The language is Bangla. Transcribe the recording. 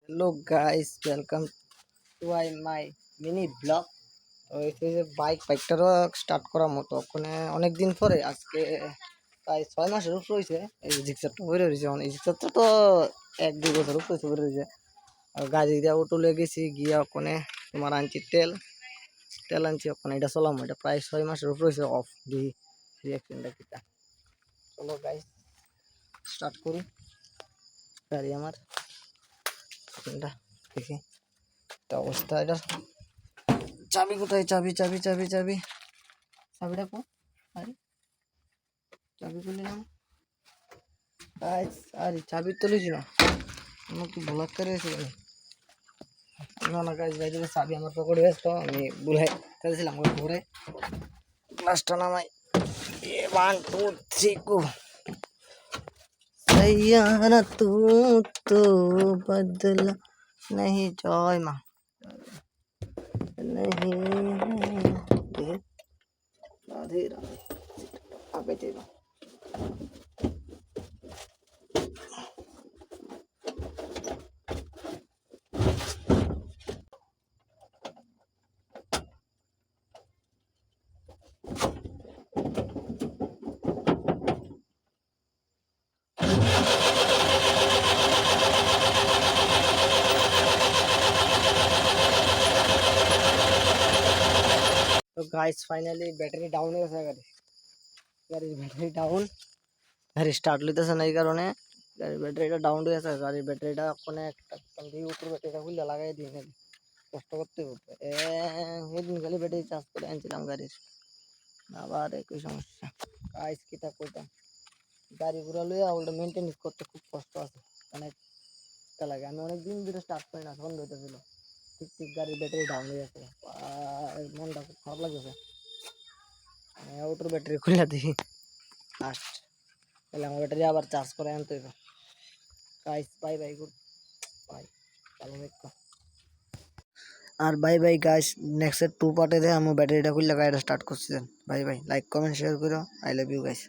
Hello guys, welcome to my mini vlog. তো এই যে বাইকটারও স্টার্ট করার মতো ওখানে অনেকদিন পরে আজকে প্রায় 6 মাসের উপর হয়েছে। এই জিক্সারটা বের হয়েছে, এই জিক্সারটা তো 1-2 বছর উপর হয়েছে বের হয়েছে। আর গাড়ি দিয়ে অটো গেছি গিয়া ওখানে তোমার আনছি তেল আনছি ওখানে, এটা চলাম, এটা প্রায় 6 মাসের উপর হয়েছে অফ দিয়ে রিয়াকশনটা কিটা। চলো গাইস স্টার্ট করি গাড়ি আমার দেখি অবস্থা। এটা চাবি কোথায়? চাবিটা কো? আরে চাবি খুলে নাও গাইস। আরে চাবি তো লইছি না, আমার কি ব্লক করে আছে কেন? না গাইস, চাবি আমার পকেটে ব্যস্ত, আমি ভুলে ফেলছিলাম ঘুরে। গ্লাসটা নামাই, 1 2 3 গো। सैयारा तू तो बदला नहीं, जय माँ नहीं है राधे राधे। आगे चलो। तो गाइस फाइनली बैटरी डाउन হয়ে গেছে, গাড়ির ব্যাটারি ডাউন। গাড়ি স্টার্ট লইতেছে না, এই কারণে গাড়ির ব্যাটারিটা ডাউন হয়ে গেছে। গাড়ির ব্যাটারিটা ওখানে একটা উপর ব্যাটারিটা খুলে লাগাই দিয়ে কষ্ট করতে হতো। সেদিন খালি ব্যাটারি চার্জ করে আনছিলাম গাড়ির, আবার একই সমস্যা। গাইস কিটা কইতাম, গাড়ি ঘোরা লইয়া ওটা মেনটেন্স করতে খুব কষ্ট আছে, অনেক লাগে। আমি অনেকদিন ধরে স্টার্ট করি না, বন্ধ হইতেছিল। ঠিক গাড়ির ব্যাটারি ডাউন হয়ে গেছে, মনটা খুব খারাপ লাগতেছে। ওটার ব্যাটারি খুলে দিই লাস্ট, তাহলে আমার ব্যাটারি আবার চার্জ করে আনতে হবে। Guys bye bye, goodbye, ভালো থেকো। আর বাই বাই গাইস, নেক্সট 2 পার্টে আমি ব্যাটারিটা খুলে গাড়িটা স্টার্ট করছি। Bye bye, like comment share করো। I love you guys.